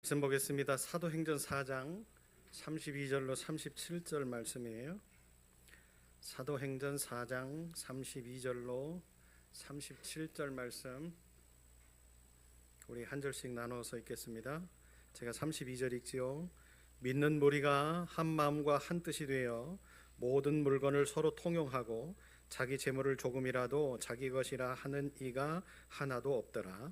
말씀 보겠습니다. 사도행전 4장 32절로 37절 말씀이에요. 사도행전 4장 32절로 37절 말씀 우리 한 절씩 나눠서 읽겠습니다. 제가 32절 읽지요. 믿는 무리가 한 마음과 한 뜻이 되어 모든 물건을 서로 통용하고 자기 재물을 조금이라도 자기 것이라 하는 이가 하나도 없더라.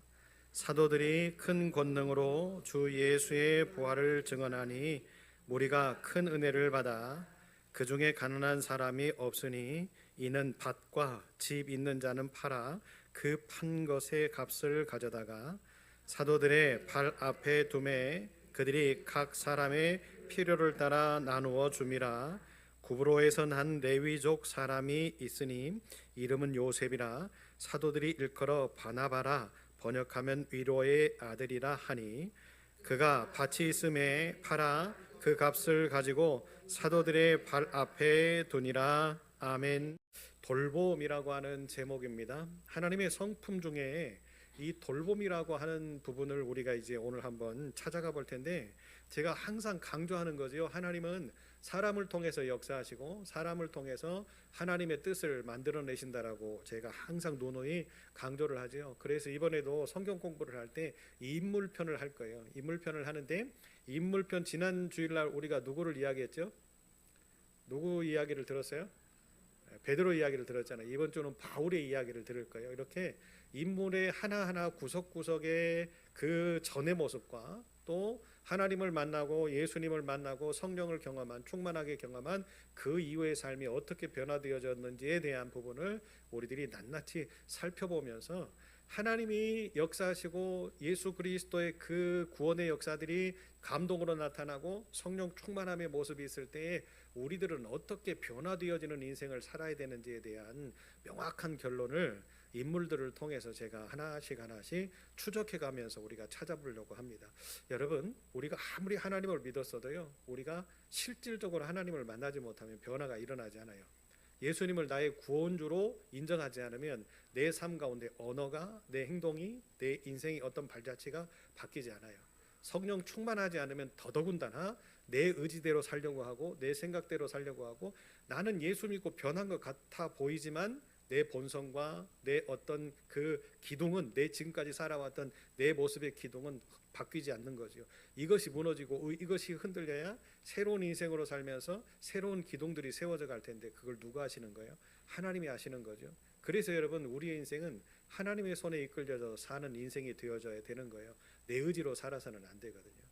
사도들이 큰 권능으로 주 예수의 부활을 증언하니 무리가 큰 은혜를 받아 그 중에 가난한 사람이 없으니 이는 밭과 집 있는 자는 팔아 그 판 것의 값을 가져다가 사도들의 발 앞에 두매 그들이 각 사람의 필요를 따라 나누어 줌이라. 구브로에서 난 레위족 사람이 있으니 이름은 요셉이라. 사도들이 일컬어 바나바라 번역하면 위로의 아들이라 하니 그가 밭이 있음에 팔아 그 값을 가지고 사도들의 발 앞에 두니라. 아멘. 돌봄이라고 하는 제목입니다. 하나님의 성품 중에 이 돌봄이라고 하는 부분을 우리가 이제 오늘 한번 찾아가 볼 텐데, 제가 항상 강조하는 거죠. 하나님은 사람을 통해서 역사하시고 사람을 통해서 하나님의 뜻을 만들어내신다라고 제가 항상 누누이 강조를 하죠. 그래서 이번에도 성경 공부를 할 때 인물편을 할 거예요. 인물편을 하는데, 인물편 지난 주일날 우리가 누구를 이야기했죠? 누구 이야기를 들었어요? 베드로 이야기를 들었잖아요. 이번 주는 바울의 이야기를 들을 거예요. 이렇게 인물의 하나하나 구석구석의 그 전의 모습과 또 하나님을 만나고 예수님을 만나고 성령을 경험한, 충만하게 경험한 그 이후의 삶이 어떻게 변화되어졌는지에 대한 부분을 우리들이 낱낱이 살펴보면서 하나님이 역사하시고 예수 그리스도의 그 구원의 역사들이 감동으로 나타나고 성령 충만함의 모습이 있을 때에 우리들은 어떻게 변화되어지는 인생을 살아야 되는지에 대한 명확한 결론을 인물들을 통해서 제가 하나씩 추적해 가면서 우리가 찾아보려고 합니다. 여러분, 우리가 아무리 하나님을 믿었어도요, 우리가 실질적으로 하나님을 만나지 못하면 변화가 일어나지 않아요. 예수님을 나의 구원주로 인정하지 않으면 내 삶 가운데 언어가, 내 행동이, 내 인생의 어떤 발자취가 바뀌지 않아요. 성령 충만하지 않으면 더더군다나 내 의지대로 살려고 하고 내 생각대로 살려고 하고, 나는 예수 믿고 변한 것 같아 보이지만 내 본성과 내 어떤 그 기둥은, 내 지금까지 살아왔던 내 모습의 기둥은 바뀌지 않는 거죠. 이것이 무너지고 이것이 흔들려야 새로운 인생으로 살면서 새로운 기둥들이 세워져 갈 텐데, 그걸 누가 하시는 거예요? 하나님이 하시는 거죠. 그래서 여러분, 우리의 인생은 하나님의 손에 이끌려서 사는 인생이 되어져야 되는 거예요. 내 의지로 살아서는 안 되거든요.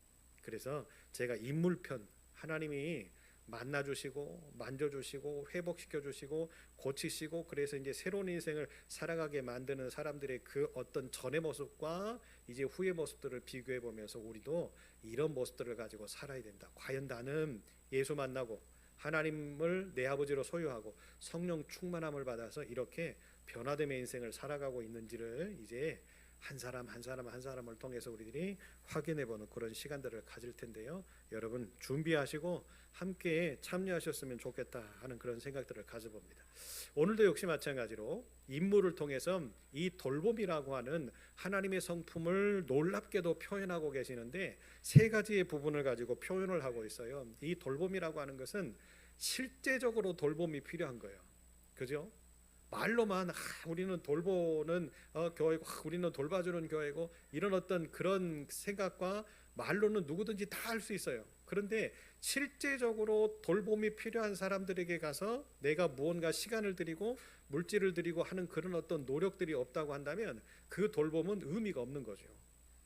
그래서 제가 인물편, 하나님이 만나주시고 만져주시고 회복시켜주시고 고치시고, 그래서 이제 새로운 인생을 살아가게 만드는 사람들의 그 어떤 전의 모습과 이제 후의 모습들을 비교해 보면서 우리도 이런 모습들을 가지고 살아야 된다. 과연 나는 예수 만나고 하나님을 내 아버지로 소유하고 성령 충만함을 받아서 이렇게 변화됨의 인생을 살아가고 있는지를 이제 한 사람 한 사람을 통해서 우리들이 확인해보는 그런 시간들을 가질 텐데요. 여러분 준비하시고 함께 참여하셨으면 좋겠다 하는 그런 생각들을 가져봅니다. 오늘도 역시 마찬가지로 인물을 통해서 이 돌봄이라고 하는 하나님의 성품을 놀랍게도 표현하고 계시는데, 세 가지의 부분을 가지고 표현을 하고 있어요. 이 돌봄이라고 하는 것은 실제적으로 돌봄이 필요한 거예요. 그죠? 말로만 우리는 돌보는 교회고, 우리는 돌봐주는 교회고, 이런 어떤 그런 생각과 말로는 누구든지 다 할 수 있어요. 그런데 실제적으로 돌봄이 필요한 사람들에게 가서 내가 무언가 시간을 들이고 물질을 들이고 하는 그런 어떤 노력들이 없다고 한다면 그 돌봄은 의미가 없는 거죠.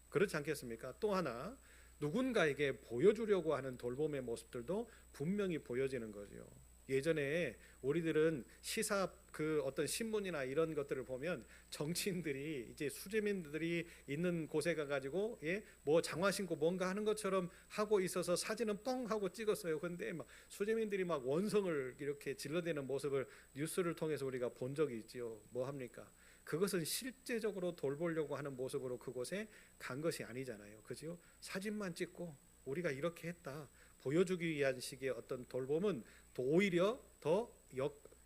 그렇지 않겠습니까? 또 하나, 누군가에게 보여주려고 하는 돌봄의 모습들도 분명히 보여지는 거죠. 예전에 우리들은 시사 그 어떤 신문이나 이런 것들을 보면 정치인들이 이제 수재민들이 있는 곳에 가가지고 뭐 장화 신고 뭔가 하는 것처럼 하고 있어서 사진은 뻥 하고 찍었어요. 근데 막 수재민들이 막 원성을 이렇게 질러대는 모습을 뉴스를 통해서 우리가 본 적이 있지요. 뭐 합니까? 그것은 실제적으로 돌보려고 하는 모습으로 그곳에 간 것이 아니잖아요. 그죠? 사진만 찍고 우리가 이렇게 했다 보여주기 위한 식의 어떤 돌봄은 오히려 더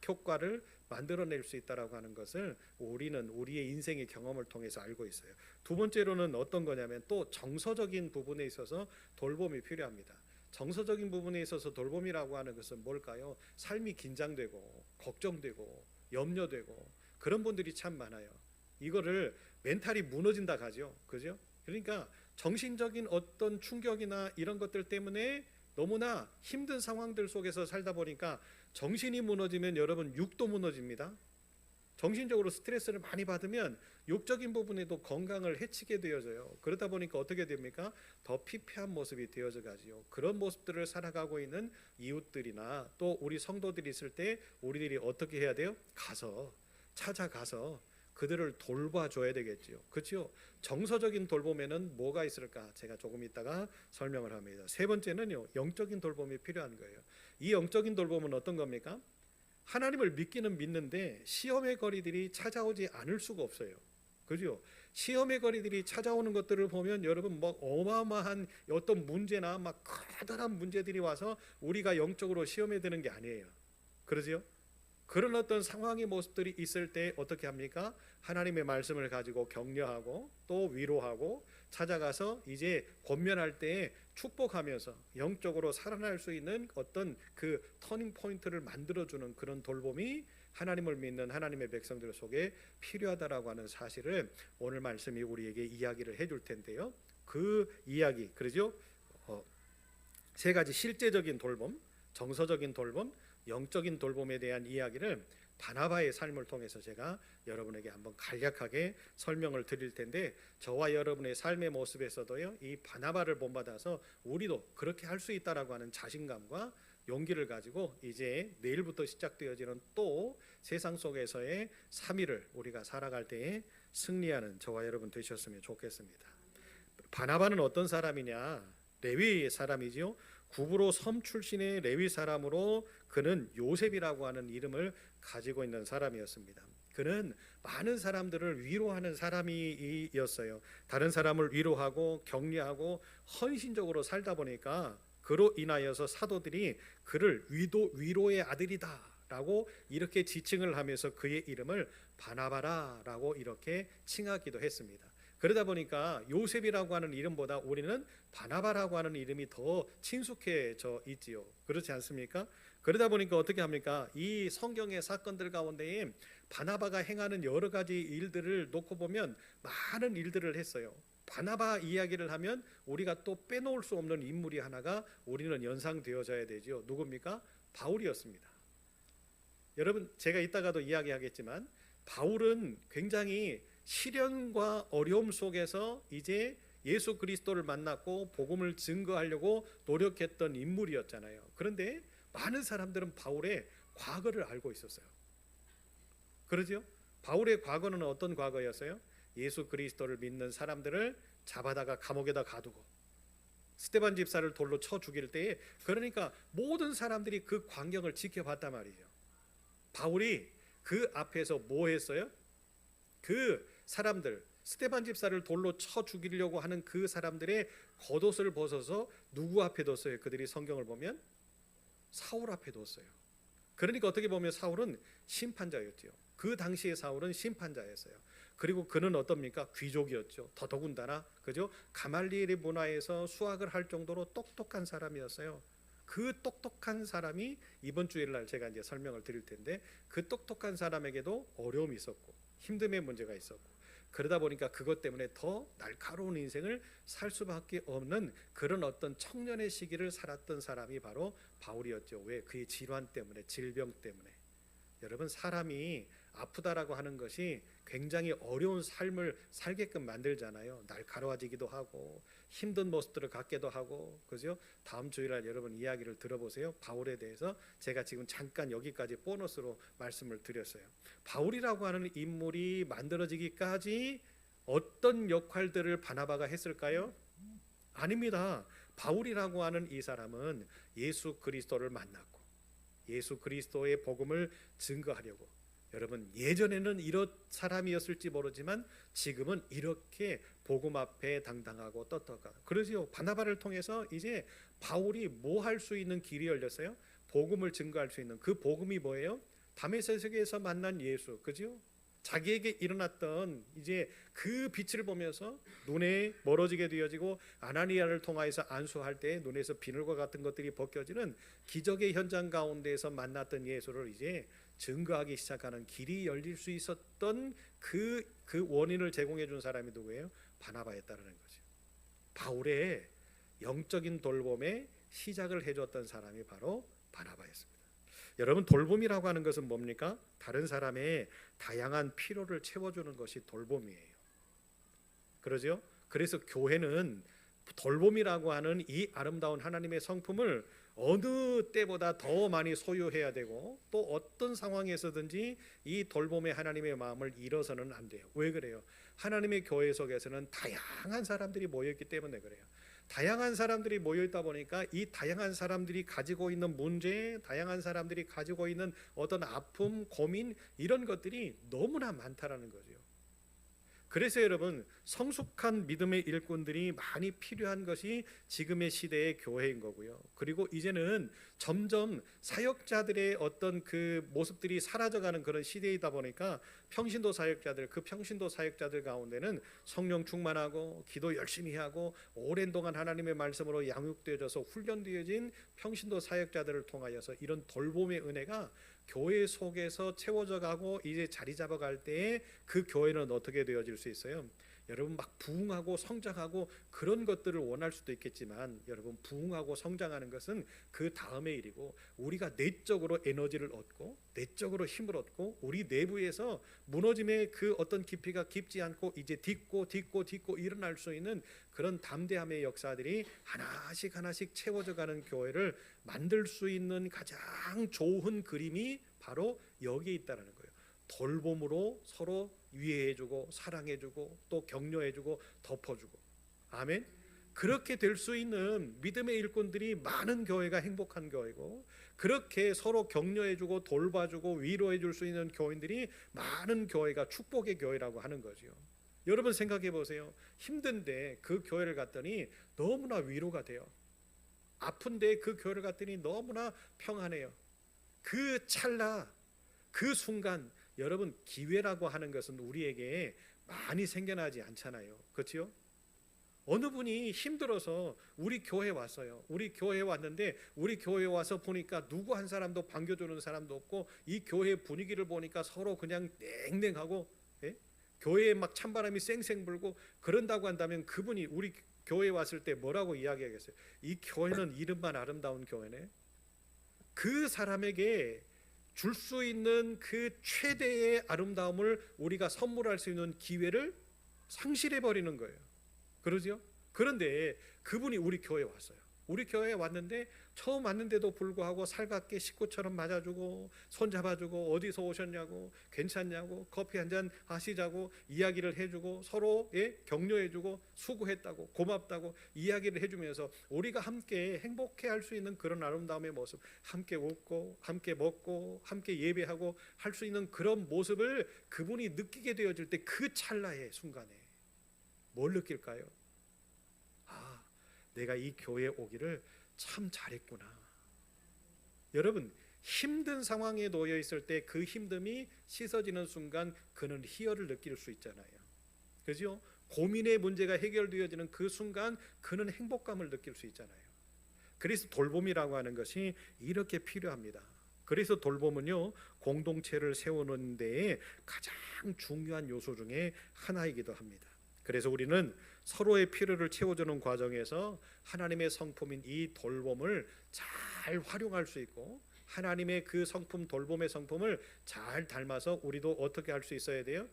역효과를 만들어낼 수 있다라고 하는 것을 우리는 우리의 인생의 경험을 통해서 알고 있어요. 두 번째로는 어떤 거냐면 또 정서적인 부분에 있어서 돌봄이 필요합니다. 정서적인 부분에 있어서 돌봄이라고 하는 것은 뭘까요? 삶이 긴장되고 걱정되고 염려되고 그런 분들이 참 많아요. 이거를 멘탈이 무너진다 하죠. 그죠? 그러니까 정신적인 어떤 충격이나 이런 것들 때문에 너무나 힘든 상황들 속에서 살다 보니까 정신이 무너지면 여러분 육도 무너집니다. 정신적으로 스트레스를 많이 받으면 육적인 부분에도 건강을 해치게 되어져요. 그러다 보니까 어떻게 됩니까? 더 피폐한 모습이 되어져 가지요. 그런 모습들을 살아가고 있는 이웃들이나 또 우리 성도들이 있을 때 우리들이 어떻게 해야 돼요? 찾아가서 그들을 돌봐줘야 되겠지요. 그렇죠? 정서적인 돌봄에는 뭐가 있을까? 제가 조금 이따가 설명을 합니다. 세 번째는요, 영적인 돌봄이 필요한 거예요. 이 영적인 돌봄은 어떤 겁니까? 하나님을 믿기는 믿는데 시험의 거리들이 찾아오지 않을 수가 없어요. 그죠? 시험의 거리들이 찾아오는 것들을 보면 여러분 뭐 어마어마한 어떤 문제나 막 커다란 문제들이 와서 우리가 영적으로 시험에 드는 게 아니에요. 그러죠? 그런 어떤 상황의 모습들이 있을 때 어떻게 합니까? 하나님의 말씀을 가지고 격려하고 또 위로하고 찾아가서 이제 권면할 때 축복하면서 영적으로 살아날 수 있는 어떤 그 터닝 포인트를 만들어주는 그런 돌봄이 하나님을 믿는 하나님의 백성들 속에 필요하다라고 하는 사실을 오늘 말씀이 우리에게 이야기를 해줄 텐데요. 그 이야기, 그러죠? 세 가지 실제적인 돌봄, 정서적인 돌봄, 영적인 돌봄에 대한 이야기를 바나바의 삶을 통해서 제가 여러분에게 한번 간략하게 설명을 드릴 텐데, 저와 여러분의 삶의 모습에서도요, 이 바나바를 본받아서 우리도 그렇게 할 수 있다라고 하는 자신감과 용기를 가지고 이제 내일부터 시작되어지는 또 세상 속에서의 3일을 우리가 살아갈 때에 승리하는 저와 여러분 되셨으면 좋겠습니다. 바나바는 어떤 사람이냐? 레위 사람이지요. 구브로 섬 출신의 레위 사람으로 그는 요셉이라고 하는 이름을 가지고 있는 사람이었습니다. 그는 많은 사람들을 위로하는 사람이었어요. 다른 사람을 위로하고 격려하고 헌신적으로 살다 보니까 그로 인하여서 사도들이 그를 위로의 아들이다라고 이렇게 지칭을 하면서 그의 이름을 바나바라라고 이렇게 칭하기도 했습니다. 그러다 보니까 요셉이라고 하는 이름보다 우리는 바나바라고 하는 이름이 더 친숙해져 있지요. 그렇지 않습니까? 그러다 보니까 어떻게 합니까? 이 성경의 사건들 가운데에 바나바가 행하는 여러 가지 일들을 놓고 보면 많은 일들을 했어요. 바나바 이야기를 하면 우리가 또 빼놓을 수 없는 인물이 하나가 우리는 연상되어져야 되죠. 누굽니까? 바울이었습니다. 여러분, 제가 이따가도 이야기하겠지만 바울은 굉장히 시련과 어려움 속에서 이제 예수 그리스도를 만났고 복음을 증거하려고 노력했던 인물이었잖아요. 그런데 많은 사람들은 바울의 과거를 알고 있었어요. 그러죠? 바울의 과거는 어떤 과거였어요? 예수 그리스도를 믿는 사람들을 잡아다가 감옥에다 가두고 스데반 집사를 돌로 쳐 죽일 때에, 그러니까 모든 사람들이 그 광경을 지켜봤단 말이죠. 바울이 그 앞에서 뭐 했어요? 그 사람들, 스데반 집사를 돌로 쳐 죽이려고 하는 그 사람들의 겉옷을 벗어서 누구 앞에 뒀어요? 그들이 성경을 보면 사울 앞에 뒀어요. 그러니까 어떻게 보면 사울은 심판자였죠. 그 당시에 사울은 심판자였어요. 그리고 그는 어떻습니까? 귀족이었죠. 더더군다나 그죠? 가말리엘의 문화에서 수학을 할 정도로 똑똑한 사람이었어요. 그 똑똑한 사람이 이번 주일날 제가 이제 설명을 드릴 텐데, 그 똑똑한 사람에게도 어려움이 있었고 힘듦의 문제가 있었고, 그러다 보니까 그것 때문에 더 날카로운 인생을 살 수밖에 없는 그런 어떤 청년의 시기를 살았던 사람이 바로 바울이었죠. 왜? 그의 질환 때문에, 질병 때문에. 여러분, 사람이 아프다라고 하는 것이 굉장히 어려운 삶을 살게끔 만들잖아요. 날카로워지기도 하고 힘든 모습들을 갖게도 하고, 그죠? 다음 주일날 여러분 이야기를 들어보세요. 바울에 대해서 제가 지금 잠깐 여기까지 보너스로 말씀을 드렸어요. 바울이라고 하는 인물이 만들어지기까지 어떤 역할들을 바나바가 했을까요? 아닙니다. 바울이라고 하는 이 사람은 예수 그리스도를 만났고 예수 그리스도의 복음을 증거하려고, 여러분 예전에는 이런 사람이었을지 모르지만 지금은 이렇게 복음 앞에 당당하고 떳떳하고 그러지요. 바나바를 통해서 이제 바울이 뭐 할 수 있는 길이 열렸어요? 복음을 증거할 수 있는. 그 복음이 뭐예요? 다메섹에서 만난 예수, 그죠? 자기에게 일어났던 이제 그 빛을 보면서 눈에 멀어지게 되어지고 아나니아를 통하여서 안수할 때 눈에서 비늘과 같은 것들이 벗겨지는 기적의 현장 가운데에서 만났던 예수를 이제 증거하기 시작하는 길이 열릴 수 있었던 그 원인을 제공해 준 사람이 누구예요? 바나바였다는 거죠. 바울의 영적인 돌봄의 시작을 해줬던 사람이 바로 바나바였습니다. 여러분, 돌봄이라고 하는 것은 뭡니까? 다른 사람의 다양한 필요를 채워주는 것이 돌봄이에요. 그러죠? 그래서 교회는 돌봄이라고 하는 이 아름다운 하나님의 성품을 어느 때보다 더 많이 소유해야 되고, 또 어떤 상황에서든지 이 돌봄의 하나님의 마음을 잃어서는 안 돼요. 왜 그래요? 하나님의 교회 속에서는 다양한 사람들이 모여있기 때문에 그래요. 다양한 사람들이 모여있다 보니까 이 다양한 사람들이 가지고 있는 문제, 다양한 사람들이 가지고 있는 어떤 아픔, 고민, 이런 것들이 너무나 많다라는 거죠. 그래서 여러분, 성숙한 믿음의 일꾼들이 많이 필요한 것이 지금의 시대의 교회인 거고요. 그리고 이제는 점점 사역자들의 어떤 그 모습들이 사라져가는 그런 시대이다 보니까 평신도 사역자들, 그 평신도 사역자들 가운데는 성령 충만하고 기도 열심히 하고 오랜 동안 하나님의 말씀으로 양육되어져서 훈련되어진 평신도 사역자들을 통하여서 이런 돌봄의 은혜가 교회 속에서 채워져 가고 이제 자리 잡아갈 때에 그 교회는 어떻게 되어질 수 있어요? 여러분, 막 부흥하고 성장하고 그런 것들을 원할 수도 있겠지만, 여러분, 부흥하고 성장하는 것은 그 다음의 일이고, 우리가 내적으로 에너지를 얻고 내적으로 힘을 얻고 우리 내부에서 무너짐의 그 어떤 깊이가 깊지 않고 이제 딛고 일어날 수 있는 그런 담대함의 역사들이 하나씩 채워져 가는 교회를 만들 수 있는 가장 좋은 그림이 바로 여기에 있다는 거예요. 돌봄으로 서로 위해해주고 사랑해주고 또 격려해주고 덮어주고. 아멘. 그렇게 될 수 있는 믿음의 일꾼들이 많은 교회가 행복한 교회고, 그렇게 서로 격려해주고 돌봐주고 위로해줄 수 있는 교인들이 많은 교회가 축복의 교회라고 하는 거죠. 여러분, 생각해 보세요. 힘든데 그 교회를 갔더니 너무나 위로가 돼요. 아픈데 그 교회를 갔더니 너무나 평안해요. 그 찰나, 그 순간, 여러분, 기회라고 하는 것은 우리에게 많이 생겨나지 않잖아요. 그렇죠? 어느 분이 힘들어서 우리 교회에 왔어요. 우리 교회에 왔는데 우리 교회에 와서 보니까 누구 한 사람도 반겨주는 사람도 없고, 이 교회 분위기를 보니까 서로 그냥 냉랭하고, 예? 교회에 막 찬바람이 쌩쌩 불고 그런다고 한다면 그분이 우리 교회에 왔을 때 뭐라고 이야기하겠어요? 이 교회는 이름만 아름다운 교회네. 그 사람에게 줄 수 있는 그 최대의 아름다움을 우리가 선물할 수 있는 기회를 상실해 버리는 거예요. 그러죠? 그런데 그분이 우리 교회에 왔어요. 우리 교회에 왔는데 처음 왔는데도 불구하고 살갑게 식구처럼 맞아주고 손잡아주고 어디서 오셨냐고, 괜찮냐고, 커피 한잔 하시자고 이야기를 해주고 서로 격려해주고 수고했다고 고맙다고 이야기를 해주면서 우리가 함께 행복해할 수 있는 그런 아름다움의 모습, 함께 웃고 함께 먹고 함께 예배하고 할 수 있는 그런 모습을 그분이 느끼게 되어질 때 그 찰나의 순간에 뭘 느낄까요? 내가 이 교회에 오기를 참 잘했구나. 여러분, 힘든 상황에 놓여 있을 때 그 힘듦이 씻어지는 순간 그는 희열을 느낄 수 있잖아요. 그죠? 고민의 문제가 해결되어지는 그 순간 그는 행복감을 느낄 수 있잖아요. 그래서 돌봄이라고 하는 것이 이렇게 필요합니다. 그래서 돌봄은요, 공동체를 세우는 데에 가장 중요한 요소 중에 하나이기도 합니다. 그래서 우리는 서로의 필요를 채워주는 과정에서 하나님의 성품인 이 돌봄을 잘 활용할 수 있고, 하나님의 그 성품, 돌봄의 성품을 잘 닮아서 우리도 어떻게 할 수 있어야 돼요?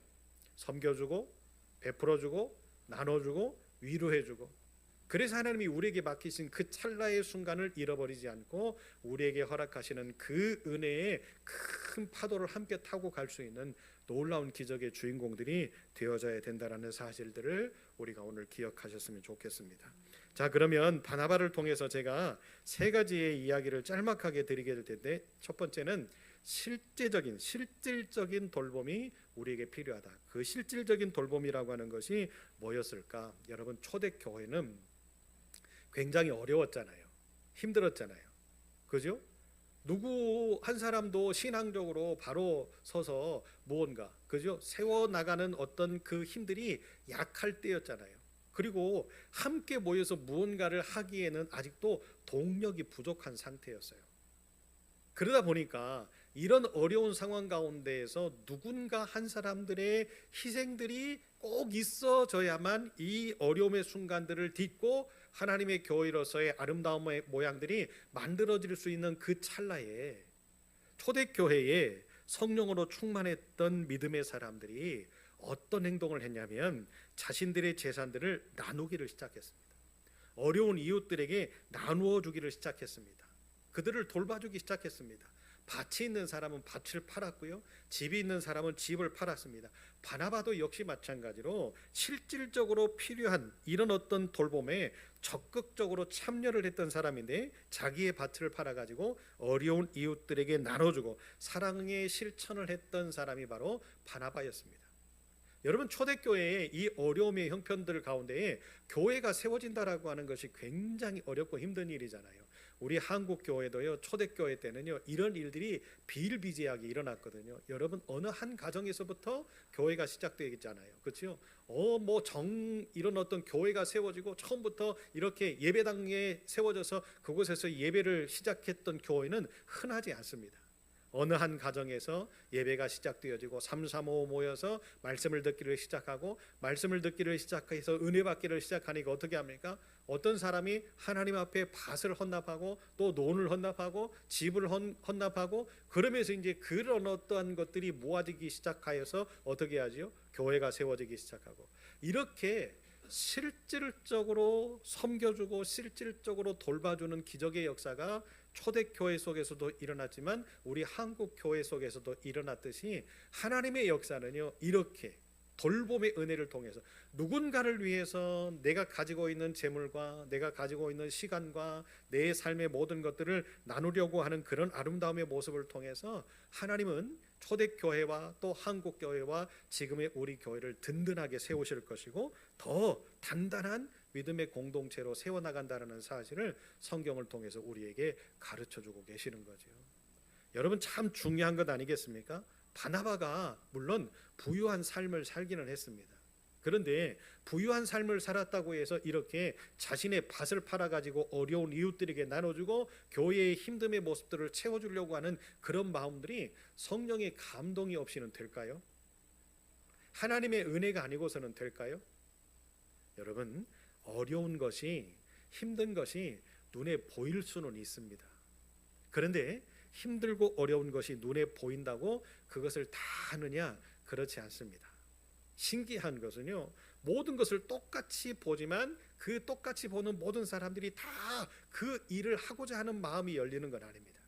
섬겨주고 베풀어주고 나눠주고 위로해주고. 그래서 하나님이 우리에게 맡기신 그 찰나의 순간을 잃어버리지 않고 우리에게 허락하시는 그 은혜의 큰 파도를 함께 타고 갈 수 있는 놀라운 기적의 주인공들이 되어져야 된다는 사실들을 우리가 오늘 기억하셨으면 좋겠습니다. 자, 그러면 바나바를 통해서 제가 세 가지의 이야기를 짤막하게 드리게 될 텐데, 첫 번째는 실질적인 돌봄이 우리에게 필요하다. 그 실질적인 돌봄이라고 하는 것이 뭐였을까? 여러분, 초대교회는 굉장히 어려웠잖아요. 힘들었잖아요. 그죠? 누구 한 사람도 신앙적으로 바로 서서 무언가 그죠? 세워나가는 어떤 그 힘들이 약할 때였잖아요. 그리고 함께 모여서 무언가를 하기에는 아직도 동력이 부족한 상태였어요. 그러다 보니까 이런 어려운 상황 가운데에서 누군가 한 사람들의 희생들이 꼭 있어져야만 이 어려움의 순간들을 딛고 하나님의 교회로서의 아름다운 모양들이 만들어질 수 있는 그 찰나에 초대교회에 성령으로 충만했던 믿음의 사람들이 어떤 행동을 했냐면 자신들의 재산들을 나누기를 시작했습니다. 어려운 이웃들에게 나누어 주기를 시작했습니다. 그들을 돌봐주기 시작했습니다. 밭이 있는 사람은 밭을 팔았고요, 집이 있는 사람은 집을 팔았습니다. 바나바도 역시 마찬가지로 실질적으로 필요한 이런 어떤 돌봄에 적극적으로 참여를 했던 사람인데 자기의 밭을 팔아가지고 어려운 이웃들에게 나눠주고 사랑의 실천을 했던 사람이 바로 바나바였습니다. 여러분, 초대교회의 이 어려움의 형편들 가운데에 교회가 세워진다라고 하는 것이 굉장히 어렵고 힘든 일이잖아요. 우리 한국 교회도요, 초대교회 때는요, 이런 일들이 비일비재하게 일어났거든요. 여러분, 어느 한 가정에서부터 교회가 시작되겠잖아요. 그렇죠? 이런 어떤 교회가 세워지고 처음부터 이렇게 예배당에 세워져서 그곳에서 예배를 시작했던 교회는 흔하지 않습니다. 어느 한 가정에서 예배가 시작되어지고 3, 3, 5 모여서 말씀을 듣기를 시작하고 말씀을 듣기를 시작해서 은혜 받기를 시작하니까 어떻게 합니까? 어떤 사람이 하나님 앞에 밭을 헌납하고 또 논을 헌납하고 집을 헌납하고 그러면서 이제 그런 어떠한 것들이 모아지기 시작하여서 어떻게 하지요? 교회가 세워지기 시작하고 이렇게 실질적으로 섬겨주고 실질적으로 돌봐주는 기적의 역사가 초대교회 속에서도 일어났지만 우리 한국 교회 속에서도 일어났듯이 하나님의 역사는요, 이렇게 돌봄의 은혜를 통해서 누군가를 위해서 내가 가지고 있는 재물과 내가 가지고 있는 시간과 내 삶의 모든 것들을 나누려고 하는 그런 아름다움의 모습을 통해서 하나님은 초대교회와 또 한국교회와 지금의 우리 교회를 든든하게 세우실 것이고 더 단단한 믿음의 공동체로 세워나간다는 사실을 성경을 통해서 우리에게 가르쳐주고 계시는 거죠. 여러분, 참 중요한 것 아니겠습니까? 바나바가 물론 부유한 삶을 살기는 했습니다. 그런데 부유한 삶을 살았다고 해서 이렇게 자신의 밭을 팔아가지고 어려운 이웃들에게 나눠주고 교회의 힘듦의 모습들을 채워주려고 하는 그런 마음들이 성령의 감동이 없이는 될까요? 하나님의 은혜가 아니고서는 될까요? 여러분, 어려운 것이, 힘든 것이 눈에 보일 수는 있습니다. 그런데 힘들고 어려운 것이 눈에 보인다고 그것을 다 하느냐? 그렇지 않습니다. 신기한 것은요, 모든 것을 똑같이 보지만 그 똑같이 보는 모든 사람들이 다 그 일을 하고자 하는 마음이 열리는 건 아닙니다.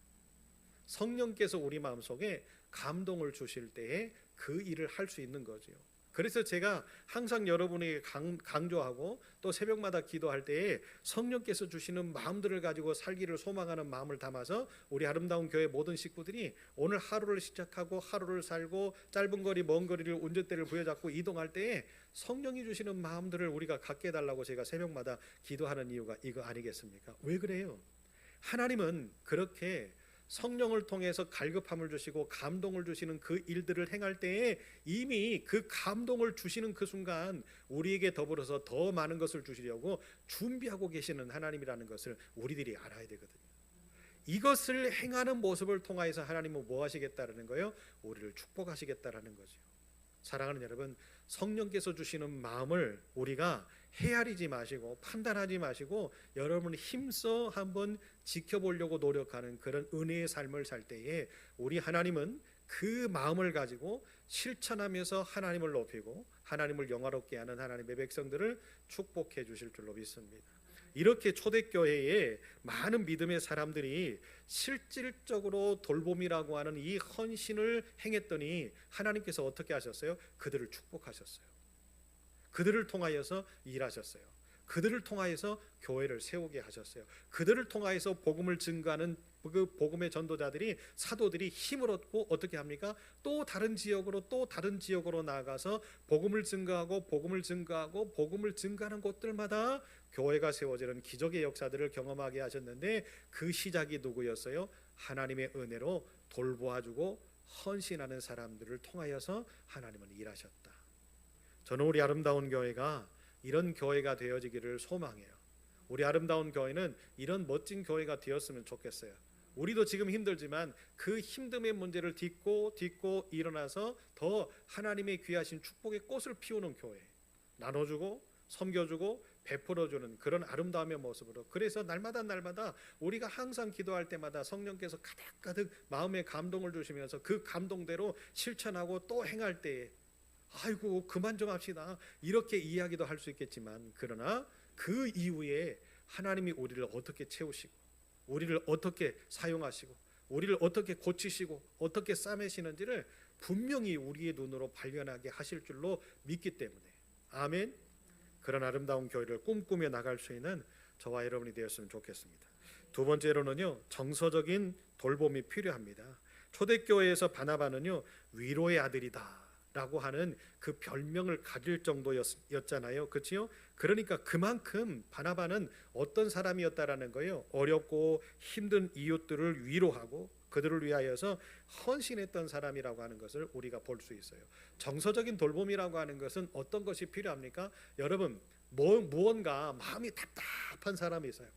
성령께서 우리 마음속에 감동을 주실 때에 그 일을 할 수 있는 거죠. 그래서 제가 항상 여러분에게 강조하고 또 새벽마다 기도할 때에 성령께서 주시는 마음들을 가지고 살기를 소망하는 마음을 담아서 우리 아름다운 교회 모든 식구들이 오늘 하루를 시작하고 하루를 살고 짧은 거리 먼 거리를 운전대를 부여잡고 이동할 때에 성령이 주시는 마음들을 우리가 갖게 해달라고 제가 새벽마다 기도하는 이유가 이거 아니겠습니까? 왜 그래요? 하나님은 그렇게 성령을 통해서 갈급함을 주시고 감동을 주시는 그 일들을 행할 때에 이미 그 감동을 주시는 그 순간 우리에게 더불어서 더 많은 것을 주시려고 준비하고 계시는 하나님이라는 것을 우리들이 알아야 되거든요. 이것을 행하는 모습을 통하여서 하나님은 뭐 하시겠다라는 거예요? 우리를 축복하시겠다라는 거죠. 사랑하는 여러분, 성령께서 주시는 마음을 우리가 헤아리지 마시고 판단하지 마시고 여러분 힘써 한번 지켜보려고 노력하는 그런 은혜의 삶을 살 때에 우리 하나님은 그 마음을 가지고 실천하면서 하나님을 높이고 하나님을 영화롭게 하는 하나님의 백성들을 축복해 주실 줄로 믿습니다. 이렇게 초대교회에 많은 믿음의 사람들이 실질적으로 돌봄이라고 하는 이 헌신을 행했더니 하나님께서 어떻게 하셨어요? 그들을 축복하셨어요. 그들을 통하여서 일하셨어요. 그들을 통하여서 교회를 세우게 하셨어요. 그들을 통하여서 복음을 증거하는 그 복음의 전도자들이 사도들이 힘을 얻고 어떻게 합니까? 또 다른 지역으로 나아가서 복음을 증거하고 복음을 증거하는 곳들마다 교회가 세워지는 기적의 역사들을 경험하게 하셨는데 그 시작이 누구였어요? 하나님의 은혜로 돌보아주고 헌신하는 사람들을 통하여서 하나님은 일하셨다. 저는 우리 아름다운 교회가 이런 교회가 되어지기를 소망해요. 우리 아름다운 교회는 이런 멋진 교회가 되었으면 좋겠어요. 우리도 지금 힘들지만 그 힘듦의 문제를 딛고 일어나서 더 하나님의 귀하신 축복의 꽃을 피우는 교회, 나눠주고 섬겨주고 베풀어주는 그런 아름다움의 모습으로, 그래서 날마다 우리가 항상 기도할 때마다 성령께서 가득 마음의 감동을 주시면서 그 감동대로 실천하고 또 행할 때에 아이고 그만 좀 합시다 이렇게 이야기도 할 수 있겠지만, 그러나 그 이후에 하나님이 우리를 어떻게 채우시고 우리를 어떻게 사용하시고 우리를 어떻게 고치시고 어떻게 싸매시는지를 분명히 우리의 눈으로 발견하게 하실 줄로 믿기 때문에, 아멘. 그런 아름다운 교회를 꿈꾸며 나갈 수 있는 저와 여러분이 되었으면 좋겠습니다. 두 번째로는요, 정서적인 돌봄이 필요합니다. 초대교회에서 바나바는요, 위로의 아들이다 라고 하는 그 별명을 가질 정도였잖아요. 그렇지요? 그러니까 그만큼 바나바는 어떤 사람이었다라는 거예요. 어렵고 힘든 이웃들을 위로하고 그들을 위하여서 헌신했던 사람이라고 하는 것을 우리가 볼 수 있어요. 정서적인 돌봄이라고 하는 것은 어떤 것이 필요합니까? 여러분, 무언가 마음이 답답한 사람이 있어요.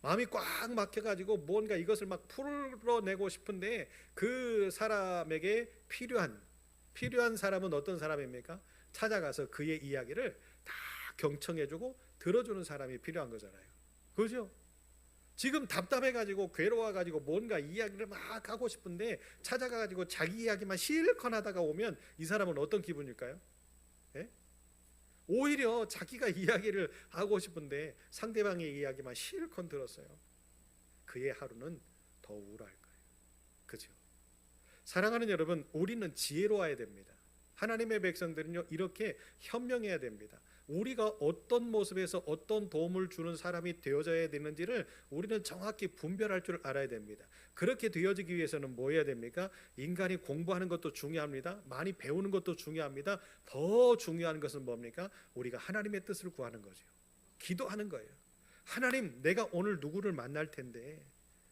마음이 꽉 막혀가지고 무언가 이것을 막 풀어내고 싶은데 그 사람에게 필요한 사람은 어떤 사람입니까? 찾아가서 그의 이야기를 다 경청해주고 들어주는 사람이 필요한 거잖아요. 그렇죠? 지금 답답해가지고 괴로워가지고 뭔가 이야기를 막 하고 싶은데 찾아가가지고 자기 이야기만 실컷 하다가 오면 이 사람은 어떤 기분일까요? 예? 오히려 자기가 이야기를 하고 싶은데 상대방의 이야기만 실컷 들었어요. 그의 하루는 더 우울할 거예요. 그죠? 사랑하는 여러분, 우리는 지혜로워야 됩니다. 하나님의 백성들은요, 이렇게 현명해야 됩니다. 우리가 어떤 모습에서 어떤 도움을 주는 사람이 되어져야 되는지를 우리는 정확히 분별할 줄 알아야 됩니다. 그렇게 되어지기 위해서는 뭐 해야 됩니까? 인간이 공부하는 것도 중요합니다. 많이 배우는 것도 중요합니다. 더 중요한 것은 뭡니까? 우리가 하나님의 뜻을 구하는 거죠. 기도하는 거예요. 하나님, 내가 오늘 누구를 만날 텐데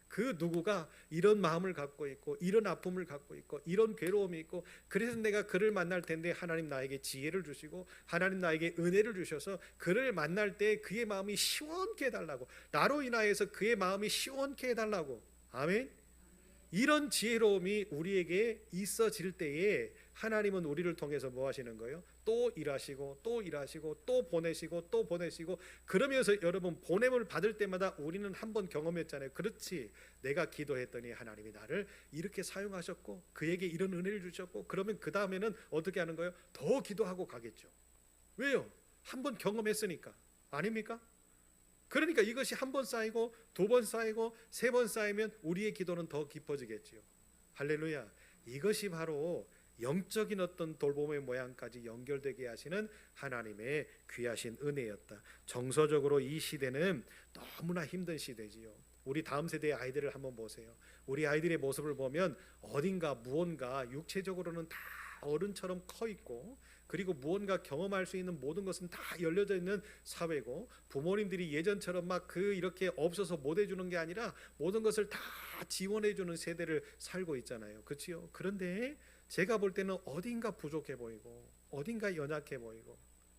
그 누구가 이런 마음을 갖고 있고 이런 아픔을 갖고 있고 이런 괴로움이 있고, 그래서 내가 그를 만날 텐데 하나님 나에게 지혜를 주시고 하나님 나에게 은혜를 주셔서 그를 만날 때 그의 마음이 시원케 해달라고, 나로 인하여서 그의 마음이 시원케 해달라고. 아멘. 이런 지혜로움이 우리에게 있어질 때에 하나님은 우리를 통해서 뭐 하시는 거예요? 또 일하시고 또 일하시고 또 보내시고 또 보내시고, 그러면서 여러분 보냄을 받을 때마다 우리는 한번 경험했잖아요. 그렇지, 내가 기도했더니 하나님이 나를 이렇게 사용하셨고 그에게 이런 은혜를 주셨고, 그러면 그 다음에는 어떻게 하는 거예요? 더 기도하고 가겠죠. 왜요? 한번 경험했으니까. 아닙니까? 그러니까 이것이 한 번 쌓이고 두 번 쌓이고 세 번 쌓이면 우리의 기도는 더 깊어지겠지요. 할렐루야. 이것이 바로 영적인 어떤 돌봄의 모양까지 연결되게 하시는 하나님의 귀하신 은혜였다. 정서적으로 이 시대는 너무나 힘든 시대지요. 우리 다음 세대의 아이들을 한번 보세요. 우리 아이들의 모습을 보면 어딘가 무언가 육체적으로는 다 어른처럼 커 있고, 그리고 무언가 경험할 수 있는 모든 것은 다 열려져 있는 사회고, 부모님들이 예전처럼 막 이렇게 없어서 못 해주는 게 아니라 모든 것을 다 지원해 주는 세대를 살고 있잖아요. 그렇지요? 그런데 제가 볼 때는 어딘가 부족해 보이고 어딘가 연약해 보이고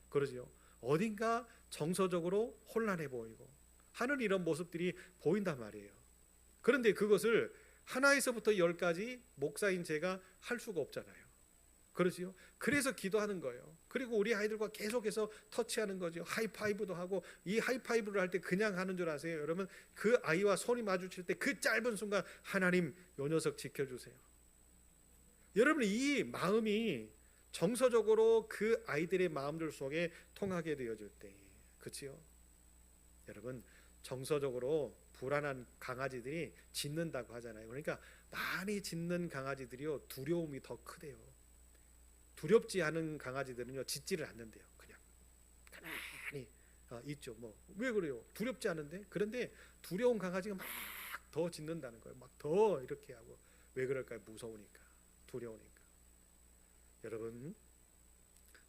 그러지요. 어딘가 정서적으로 혼란해 보이고 하는 이런 모습들이 보인단 말이에요. 그런데 그것을 하나에서부터 10까지 목사인 제가 할 수가 없잖아요. 그러지요. 그래서 기도하는 거예요. 그리고 우리 아이들과 계속해서 터치하는 거죠. 하이파이브도 하고, 이 하이파이브를 할 때 그냥 하는 줄 아세요? 여러분, 그 아이와 손이 마주칠 때 그 짧은 순간 하나님, 요 녀석 지켜주세요. 여러분, 이 마음이 정서적으로 그 아이들의 마음들 속에 통하게 되어질 때, 그렇지요? 여러분, 정서적으로 불안한 강아지들이 짖는다고 하잖아요. 그러니까 많이 짖는 강아지들이요, 두려움이 더 크대요. 두렵지 않은 강아지들은요, 짖지를 않는데요. 그냥 가만히 있죠. 뭐 왜 그래요? 두렵지 않은데. 그런데 두려운 강아지가 막 더 짖는다는 거예요. 막 더 이렇게 하고. 왜 그럴까요? 무서우니까, 두려우니까. 여러분,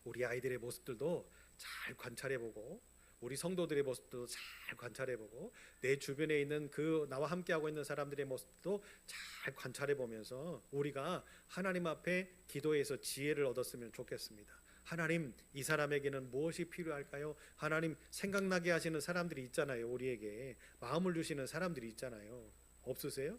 우리 아이들의 모습들도 잘 관찰해보고 우리 성도들의 모습도 잘 관찰해보고 내 주변에 있는 그 나와 함께하고 있는 사람들의 모습도 잘 관찰해보면서 우리가 하나님 앞에 기도해서 지혜를 얻었으면 좋겠습니다. 하나님, 이 사람에게는 무엇이 필요할까요? 하나님, 생각나게 하시는 사람들이 있잖아요. 우리에게 마음을 주시는 사람들이 있잖아요. 없으세요?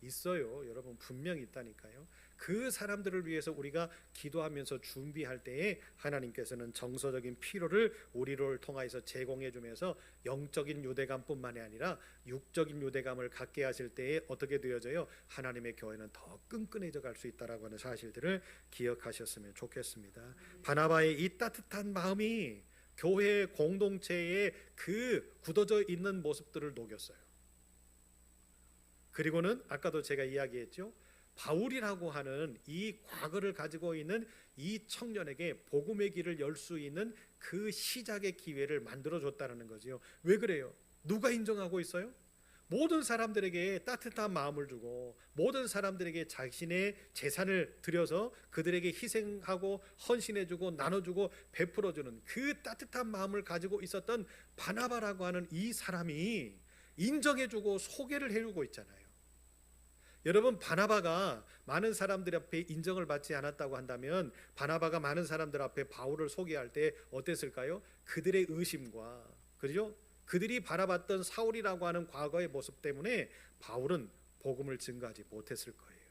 있어요. 여러분, 분명히 있다니까요. 그 사람들을 위해서 우리가 기도하면서 준비할 때에 하나님께서는 정서적인 필요를 우리를 통하여서 제공해 주면서 영적인 유대감뿐만이 아니라 육적인 유대감을 갖게 하실 때에 어떻게 되어져요? 하나님의 교회는 더 끈끈해져 갈 수 있다라고 하는 사실들을 기억하셨으면 좋겠습니다. 바나바의 이 따뜻한 마음이 교회 공동체의 그 굳어져 있는 모습들을 녹였어요. 그리고는 아까도 제가 이야기했죠. 바울이라고 하는 이 과거를 가지고 있는 이 청년에게 복음의 길을 열 수 있는 그 시작의 기회를 만들어 줬다는 거죠. 왜 그래요? 누가 인정하고 있어요? 모든 사람들에게 따뜻한 마음을 주고 모든 사람들에게 자신의 재산을 들여서 그들에게 희생하고 헌신해주고 나눠주고 베풀어주는 그 따뜻한 마음을 가지고 있었던 바나바라고 하는 이 사람이 인정해주고 소개를 해주고 있잖아요. 여러분, 바나바가 많은 사람들 앞에 인정을 받지 않았다고 한다면 바나바가 많은 사람들 앞에 바울을 소개할 때 어땠을까요? 그들의 의심과 그죠? 그들이 바라봤던 사울이라고 하는 과거의 모습 때문에 바울은 복음을 증거하지 못했을 거예요.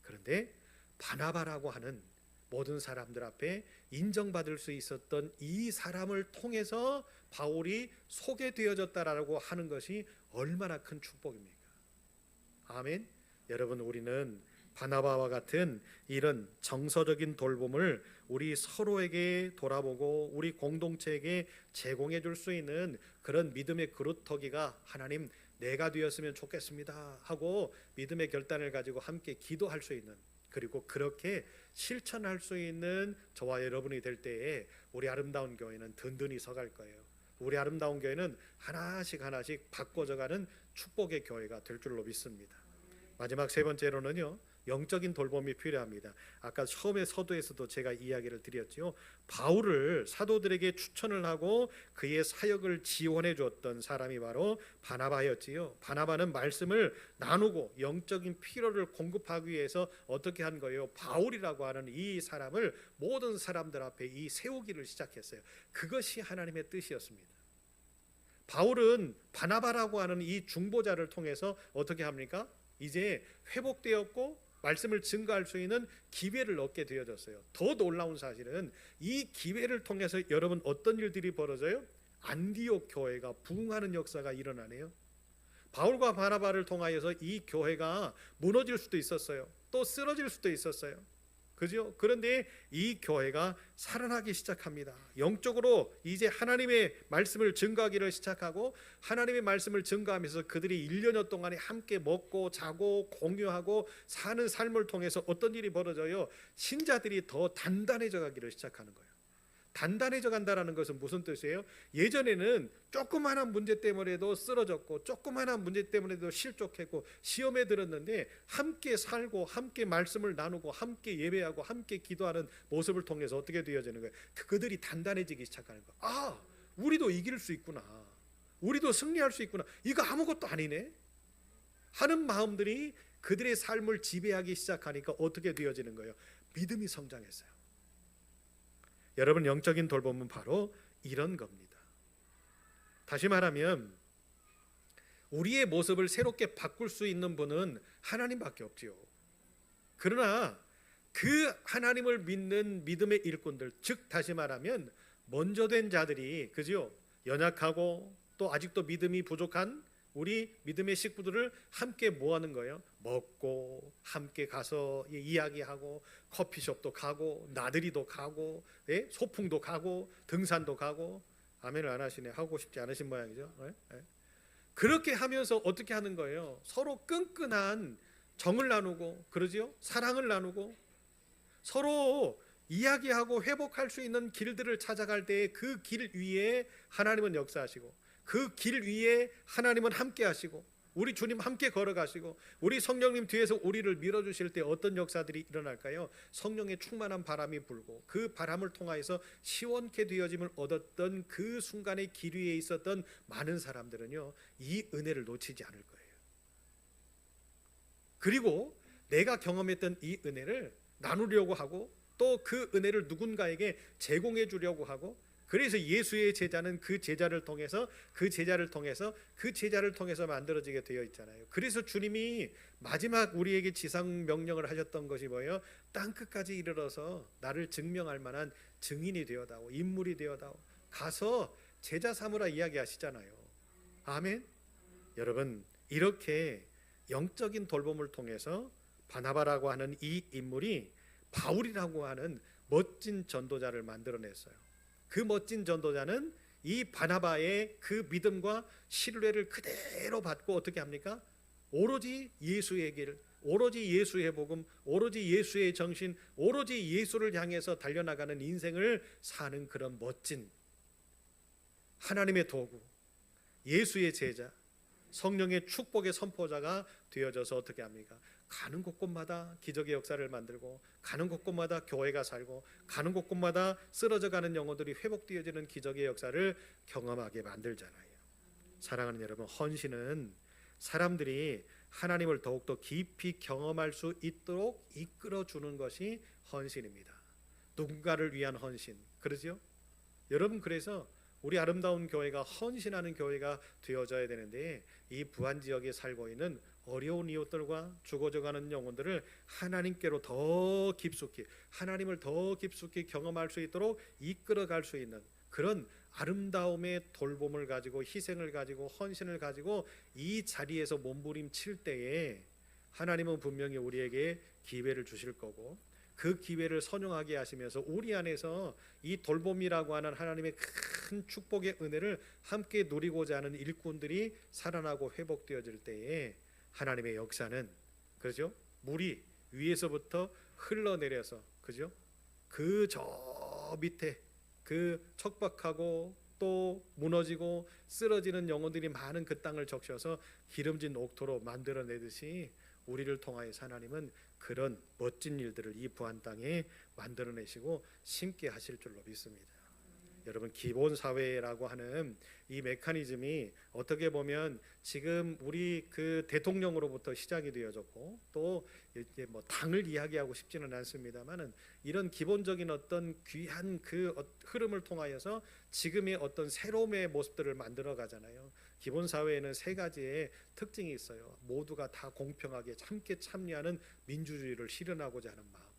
그런데 바나바라고 하는 모든 사람들 앞에 인정받을 수 있었던 이 사람을 통해서 바울이 소개되어졌다라고 하는 것이 얼마나 큰 축복입니까? 아멘. 여러분, 우리는 바나바와 같은 이런 정서적인 돌봄을 우리 서로에게 돌아보고 우리 공동체에게 제공해 줄 수 있는 그런 믿음의 그루터기가 하나님, 내가 되었으면 좋겠습니다 하고 믿음의 결단을 가지고 함께 기도할 수 있는, 그리고 그렇게 실천할 수 있는 저와 여러분이 될 때에 우리 아름다운 교회는 든든히 서갈 거예요. 우리 아름다운 교회는 하나씩 하나씩 바꿔져가는 축복의 교회가 될 줄로 믿습니다. 마지막 세 번째로는요, 영적인 돌봄이 필요합니다. 아까 처음에 서두에서도 제가 이야기를 드렸죠. 바울을 사도들에게 추천을 하고 그의 사역을 지원해 주었던 사람이 바로 바나바였지요. 바나바는 말씀을 나누고 영적인 필요를 공급하기 위해서 어떻게 한 거예요? 바울이라고 하는 이 사람을 모든 사람들 앞에 이 세우기를 시작했어요. 그것이 하나님의 뜻이었습니다. 바울은 바나바라고 하는 이 중보자를 통해서 어떻게 합니까? 이제 회복되었고 말씀을 증거할 수 있는 기회를 얻게 되어졌어요. 더 놀라운 사실은 이 기회를 통해서 여러분 어떤 일들이 벌어져요? 안디옥 교회가 부흥하는 역사가 일어나네요. 바울과 바나바를 통하여서 이 교회가 무너질 수도 있었어요. 또 쓰러질 수도 있었어요. 그죠? 그런데 이 교회가 살아나기 시작합니다. 영적으로 이제 하나님의 말씀을 증거하기를 시작하고 하나님의 말씀을 증거하면서 그들이 1년여 동안에 함께 먹고 자고 공유하고 사는 삶을 통해서 어떤 일이 벌어져요? 신자들이 더 단단해져 가기를 시작하는 거예요. 단단해져 간다라는 것은 무슨 뜻이에요? 예전에는 조그마한 문제 때문에도 쓰러졌고 조그마한 문제 때문에도 실족했고 시험에 들었는데 함께 살고 함께 말씀을 나누고 함께 예배하고 함께 기도하는 모습을 통해서 어떻게 되어지는 거예요? 그들이 단단해지기 시작하는 거예요. 아, 우리도 이길 수 있구나, 우리도 승리할 수 있구나, 이거 아무것도 아니네 하는 마음들이 그들의 삶을 지배하기 시작하니까 어떻게 되어지는 거예요? 믿음이 성장했어요. 여러분, 영적인 돌봄은 바로 이런 겁니다. 다시 말하면 우리의 모습을 새롭게 바꿀 수 있는 분은 하나님밖에 없지요. 그러나 그 하나님을 믿는 믿음의 일꾼들, 즉 다시 말하면 먼저 된 자들이, 그죠? 연약하고 또 아직도 믿음이 부족한 우리 믿음의 식구들을 함께 모아는 거예요. 먹고 함께 가서 이야기하고 커피숍도 가고 나들이도 가고 소풍도 가고 등산도 가고. 아멘을 안 하시네. 하고 싶지 않으신 모양이죠. 그렇게 하면서 어떻게 하는 거예요? 서로 끈끈한 정을 나누고, 그러지요? 사랑을 나누고 서로 이야기하고 회복할 수 있는 길들을 찾아갈 때에 그 길 위에 하나님은 역사하시고 그 길 위에 하나님은 함께 하시고 우리 주님 함께 걸어가시고 우리 성령님 뒤에서 우리를 밀어주실 때 어떤 역사들이 일어날까요? 성령의 충만한 바람이 불고 그 바람을 통하여서 시원케 되어짐을 얻었던 그 순간의 길 위에 있었던 많은 사람들은요, 이 은혜를 놓치지 않을 거예요. 그리고 내가 경험했던 이 은혜를 나누려고 하고 또 그 은혜를 누군가에게 제공해 주려고 하고, 그래서 예수의 제자는 그 제자를 통해서 만들어지게 되어 있잖아요. 그래서 주님이 마지막 우리에게 지상 명령을 하셨던 것이 뭐예요? 땅 끝까지 이르러서 나를 증명할 만한 증인이 되어다오, 인물이 되어다오, 가서 제자 삼으라 이야기하시잖아요. 아멘. 여러분, 이렇게 영적인 돌봄을 통해서 바나바라고 하는 이 인물이 바울이라고 하는 멋진 전도자를 만들어냈어요. 그 멋진 전도자는 이 바나바의 그 믿음과 신뢰를 그대로 받고 어떻게 합니까? 오로지 예수의 길, 오로지 예수의 복음, 오로지 예수의 정신, 오로지 예수를 향해서 달려나가는 인생을 사는 그런 멋진 하나님의 도구, 예수의 제자, 성령의 축복의 선포자가 되어져서 어떻게 합니까? 가는 곳곳마다 기적의 역사를 만들고, 가는 곳곳마다 교회가 살고, 가는 곳곳마다 쓰러져가는 영혼들이 회복되어지는 기적의 역사를 경험하게 만들잖아요. 사랑하는 여러분, 헌신은 사람들이 하나님을 더욱더 깊이 경험할 수 있도록 이끌어주는 것이 헌신입니다. 누군가를 위한 헌신, 그러죠? 여러분, 그래서 우리 아름다운 교회가 헌신하는 교회가 되어져야 되는데, 이 부안지역에 살고 있는 어려운 이웃들과 죽어져가는 영혼들을 하나님께로 더 깊숙이, 하나님을 더 깊숙이 경험할 수 있도록 이끌어갈 수 있는 그런 아름다움의 돌봄을 가지고, 희생을 가지고, 헌신을 가지고 이 자리에서 몸부림칠 때에 하나님은 분명히 우리에게 기회를 주실 거고, 그 기회를 선용하게 하시면서 우리 안에서 이 돌봄이라고 하는 하나님의 큰 축복의 은혜를 함께 누리고자 하는 일꾼들이 살아나고 회복되어질 때에 하나님의 역사는, 그죠? 물이 위에서부터 흘러내려서, 그죠? 그 저 밑에 그 척박하고 또 무너지고 쓰러지는 영혼들이 많은 그 땅을 적셔서 기름진 옥토로 만들어내듯이 우리를 통하여서 하나님은 그런 멋진 일들을 이 부안 땅에 만들어내시고 심게 하실 줄로 믿습니다. 여러분, 기본사회라고 하는 이 메커니즘이 어떻게 보면 지금 우리 그 대통령으로부터 시작이 되어졌고, 또 이제 뭐 당을 이야기하고 싶지는 않습니다만은 이런 기본적인 어떤 귀한 그 흐름을 통하여서 지금의 어떤 새로움의 모습들을 만들어 가잖아요. 기본사회에는 세 가지의 특징이 있어요. 모두가 다 공평하게 함께 참여하는 민주주의를 실현하고자 하는 마음.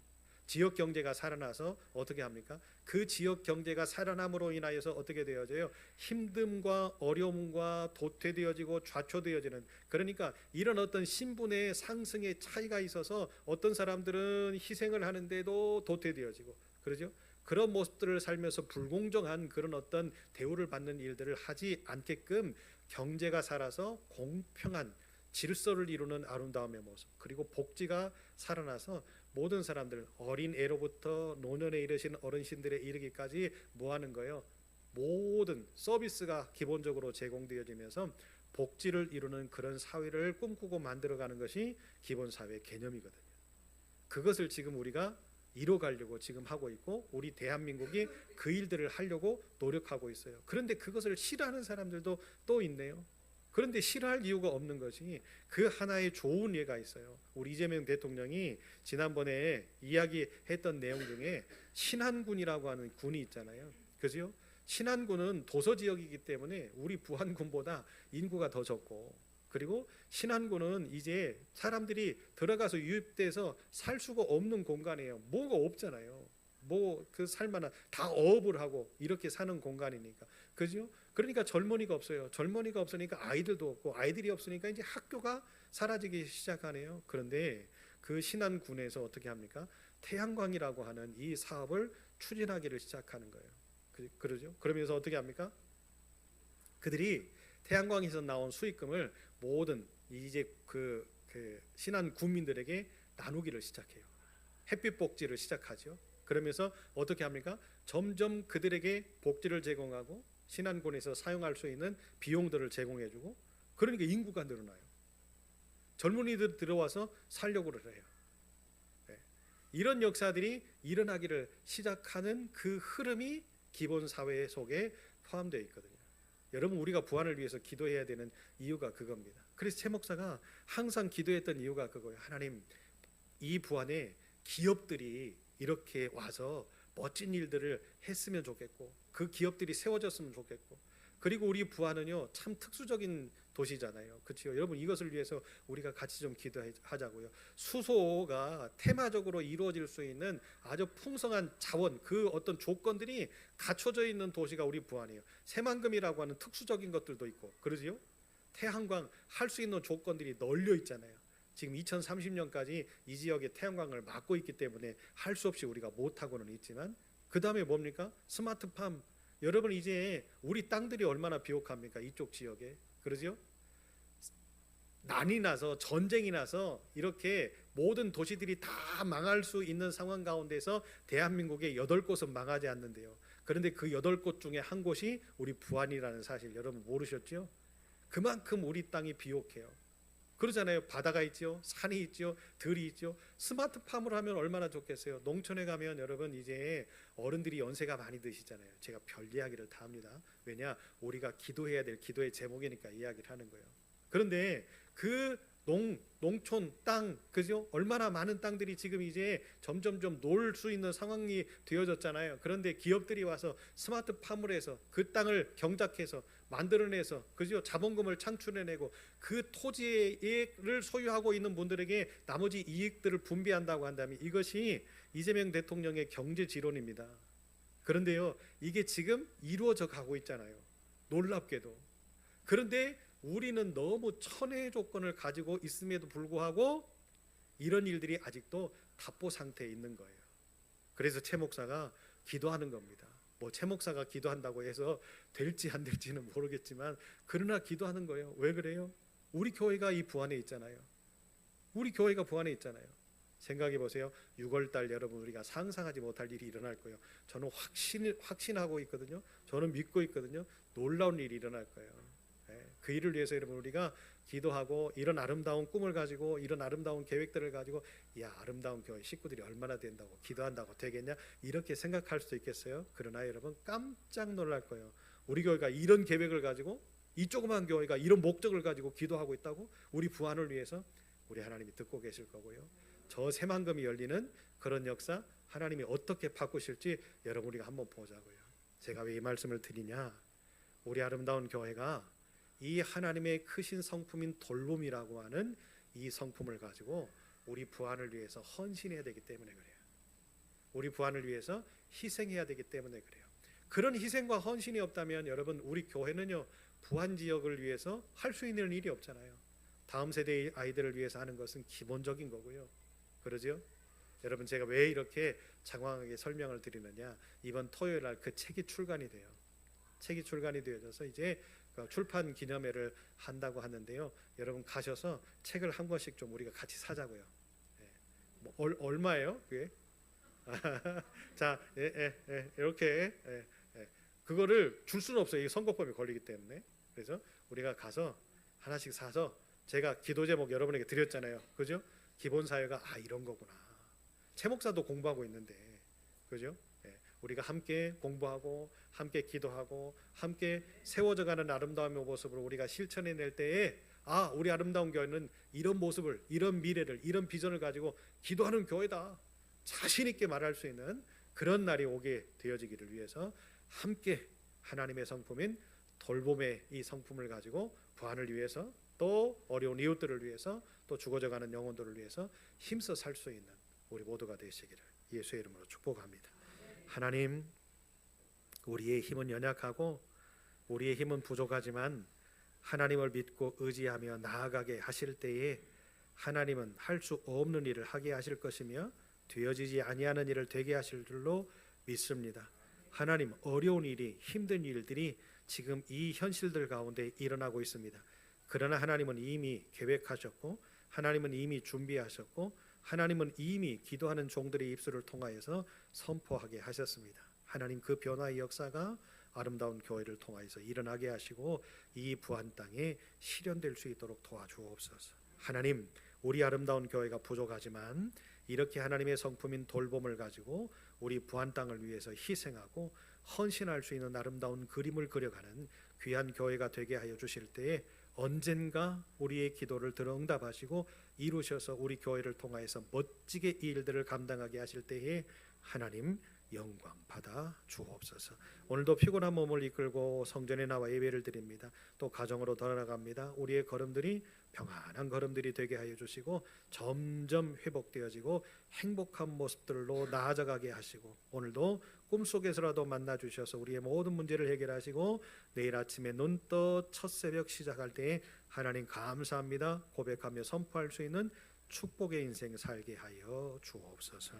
지역 경제가 살아나서 어떻게 합니까? 그 지역 경제가 살아남으로 인하여서 어떻게 되어져요? 힘듦과 어려움과 도태되어지고 좌초되어지는, 그러니까 이런 어떤 신분의 상승의 차이가 있어서 어떤 사람들은 희생을 하는데도 도태되어지고, 그러죠? 그런 모습들을 살면서 불공정한 그런 어떤 대우를 받는 일들을 하지 않게끔 경제가 살아서 공평한 질서를 이루는 아름다움의 모습, 그리고 복지가 살아나서 모든 사람들, 어린 애로부터 노년에 이르신 어르신들에 이르기까지 뭐 하는 거예요? 모든 서비스가 기본적으로 제공되어지면서 복지를 이루는 그런 사회를 꿈꾸고 만들어가는 것이 기본사회 개념이거든요. 그것을 지금 우리가 이뤄가려고 지금 하고 있고, 우리 대한민국이 그 일들을 하려고 노력하고 있어요. 그런데 그것을 싫어하는 사람들도 또 있네요. 그런데 싫어할 이유가 없는 것이 그 하나의 좋은 예가 있어요. 우리 이재명 대통령이 지난번에 이야기했던 내용 중에 신안군이라고 하는 군이 있잖아요. 그죠? 신안군은 도서 지역이기 때문에 우리 부안군보다 인구가 더 적고, 그리고 신안군은 이제 사람들이 들어가서 유입돼서 살 수가 없는 공간이에요. 뭐가 없잖아요. 뭐 그 살만한, 다 어업을 하고 이렇게 사는 공간이니까, 그죠? 그러니까 젊은이가 없어요. 젊은이가 없으니까 아이들도 없고, 아이들이 없으니까 이제 학교가 사라지기 시작하네요. 그런데 그 신안군에서 어떻게 합니까? 태양광이라고 하는 이 사업을 추진하기를 시작하는 거예요. 그러죠? 그러면서 어떻게 합니까? 그들이 태양광에서 나온 수익금을 모든 이제 그 신안 군민들에게 나누기를 시작해요. 햇빛 복지를 시작하죠. 그러면서 어떻게 합니까? 점점 그들에게 복지를 제공하고 신안군에서 사용할 수 있는 비용들을 제공해주고, 그러니까 인구가 늘어나요. 젊은이들 들어와서 살려고 그래요. 이런 역사들이 일어나기를 시작하는 그 흐름이 기본 사회 속에 포함되어 있거든요. 여러분, 우리가 부활을 위해서 기도해야 되는 이유가 그겁니다. 그래서 최 목사가 항상 기도했던 이유가 그거예요. 하나님, 이 부활에 기업들이 이렇게 와서 멋진 일들을 했으면 좋겠고, 그 기업들이 세워졌으면 좋겠고, 그리고 우리 부활은요 참 특수적인 도시잖아요. 그렇죠? 여러분, 이것을 위해서 우리가 같이 좀 기도하자고요. 수소가 테마적으로 이루어질 수 있는 아주 풍성한 자원, 그 어떤 조건들이 갖춰져 있는 도시가 우리 부안이에요. 새만금이라고 하는 특수적인 것들도 있고, 그러지요? 태양광 할 수 있는 조건들이 널려 있잖아요. 지금 2030년까지 이 지역의 태양광을 막고 있기 때문에 할 수 없이 우리가 못하고는 있지만, 그 다음에 뭡니까? 스마트팜. 여러분, 이제 우리 땅들이 얼마나 비옥합니까? 이쪽 지역에. 그러죠? 난이 나서, 전쟁이 나서 이렇게 모든 도시들이 다 망할 수 있는 상황 가운데서 대한민국의 8곳은 망하지 않는데요. 그런데 그 8곳 중에 한 곳이 우리 부안이라는 사실 여러분 모르셨죠? 그만큼 우리 땅이 비옥해요. 그러잖아요. 바다가 있죠, 산이 있죠, 들이 있죠. 스마트팜을 하면 얼마나 좋겠어요. 농촌에 가면 여러분 이제 어른들이 연세가 많이 드시잖아요. 제가 별 이야기를 다 합니다. 왜냐? 우리가 기도해야 될 기도의 제목이니까 이야기를 하는 거예요. 그런데 그 농촌 땅, 그죠? 얼마나 많은 땅들이 지금 이제 점점점 놀 수 있는 상황이 되어졌잖아요. 그런데 기업들이 와서 스마트팜을 해서 그 땅을 경작해서 만들어내서, 그죠? 자본금을 창출해내고 그 토지를 소유하고 있는 분들에게 나머지 이익들을 분배한다고 한다면 이것이 이재명 대통령의 경제 지론입니다. 그런데요, 이게 지금 이루어져 가고 있잖아요. 놀랍게도. 그런데 우리는 너무 천혜의 조건을 가지고 있음에도 불구하고 이런 일들이 아직도 답보 상태에 있는 거예요. 그래서 최 목사가 기도하는 겁니다. 뭐 최 목사가 기도한다고 해서 될지 안 될지는 모르겠지만, 그러나 기도하는 거예요. 왜 그래요? 우리 교회가 이 부안에 있잖아요. 우리 교회가 부안에 있잖아요. 생각해 보세요. 6월달 여러분, 우리가 상상하지 못할 일이 일어날 거예요. 저는 확신하고 있거든요. 저는 믿고 있거든요. 놀라운 일이 일어날 거예요. 그 일을 위해서 여러분, 우리가 기도하고 이런 아름다운 꿈을 가지고 이런 아름다운 계획들을 가지고, 야, 아름다운 교회 식구들이 얼마나 된다고 기도한다고 되겠냐, 이렇게 생각할 수도 있겠어요. 그러나 여러분, 깜짝 놀랄 거예요. 우리 교회가 이런 계획을 가지고, 이 조그만 교회가 이런 목적을 가지고 기도하고 있다고, 우리 부안을 위해서 우리 하나님이 듣고 계실 거고요. 저 새만금이 열리는 그런 역사 하나님이 어떻게 바꾸실지 여러분, 우리가 한번 보자고요. 제가 왜 이 말씀을 드리냐, 우리 아름다운 교회가 이 하나님의 크신 성품인 돌봄이라고 하는 이 성품을 가지고 우리 부안을 위해서 헌신해야 되기 때문에 그래요. 우리 부안을 위해서 희생해야 되기 때문에 그래요. 그런 희생과 헌신이 없다면 여러분, 우리 교회는요 부안 지역을 위해서 할 수 있는 일이 없잖아요. 다음 세대의 아이들을 위해서 하는 것은 기본적인 거고요. 그러죠? 여러분, 제가 왜 이렇게 장황하게 설명을 드리느냐, 이번 토요일 날 그 책이 출간이 돼요. 책이 출간이 되어져서 이제 출판 기념회를 한다고 하는데요. 여러분 가셔서 책을 한 권씩 좀 우리가 같이 사자고요. 뭐 얼마예요? 그게? 자, 이렇게 그거를 줄 수는 없어요. 이 선거법에 걸리기 때문에. 그래서 우리가 가서 하나씩 사서, 제가 기도 제목 여러분에게 드렸잖아요. 그죠? 기본 사회가 이런 거구나. 최 목사도 공부하고 있는데, 그죠? 우리가 함께 공부하고 함께 기도하고 함께 세워져가는 아름다움의 모습을 우리가 실천해낼 때에, 우리 아름다운 교회는 이런 모습을, 이런 미래를, 이런 비전을 가지고 기도하는 교회다, 자신 있게 말할 수 있는 그런 날이 오게 되어지기를 위해서 함께 하나님의 성품인 돌봄의 이 성품을 가지고 부안을 위해서, 또 어려운 이웃들을 위해서, 또 죽어져가는 영혼들을 위해서 힘써 살 수 있는 우리 모두가 되시기를 예수의 이름으로 축복합니다. 하나님, 우리의 힘은 연약하고 우리의 힘은 부족하지만 하나님을 믿고 의지하며 나아가게 하실 때에 하나님은 할 수 없는 일을 하게 하실 것이며 되어지지 아니하는 일을 되게 하실 줄로 믿습니다. 하나님, 어려운 일이, 힘든 일들이 지금 이 현실들 가운데 일어나고 있습니다. 그러나 하나님은 이미 계획하셨고, 하나님은 이미 준비하셨고, 하나님은 이미 기도하는 종들의 입술을 통하여서 선포하게 하셨습니다. 하나님, 그 변화의 역사가 아름다운 교회를 통하여서 일어나게 하시고 이 부안 땅에 실현될 수 있도록 도와주옵소서. 하나님, 우리 아름다운 교회가 부족하지만 이렇게 하나님의 성품인 돌봄을 가지고 우리 부안 땅을 위해서 희생하고 헌신할 수 있는 아름다운 그림을 그려가는 귀한 교회가 되게 하여 주실 때에 언젠가 우리의 기도를 들어 응답하시고 이루셔서 우리 교회를 통하여서 멋지게 이 일들을 감당하게 하실 때에 하나님 영광 받아 주옵소서. 오늘도 피곤한 몸을 이끌고 성전에 나와 예배를 드립니다. 또 가정으로 돌아갑니다. 우리의 걸음들이 평안한 걸음들이 되게 하여 주시고 점점 회복되어지고 행복한 모습들로 나아져가게 하시고 오늘도 꿈속에서라도 만나 주셔서 우리의 모든 문제를 해결하시고 내일 아침에 눈떠 첫 새벽 시작할 때에 하나님 감사합니다 고백하며 선포할 수 있는 축복의 인생 살게 하여 주옵소서.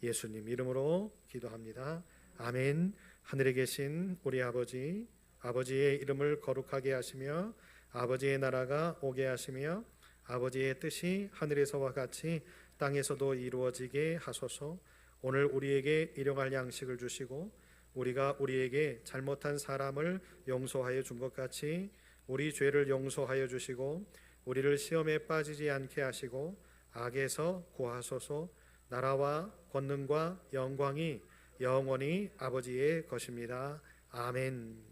예수님 이름으로 기도합니다. 아멘. 하늘에 계신 우리 아버지, 아버지의 이름을 거룩하게 하시며 아버지의 나라가 오게 하시며 아버지의 뜻이 하늘에서와 같이 땅에서도 이루어지게 하소서. 오늘 우리에게 일용할 양식을 주시고 우리가 우리에게 잘못한 사람을 용서하여 준 것 같이 우리 죄를 용서하여 주시고 우리를 시험에 빠지지 않게 하시고 악에서 구하소서. 나라와 권능과 영광이 영원히 아버지의 것입니다. 아멘.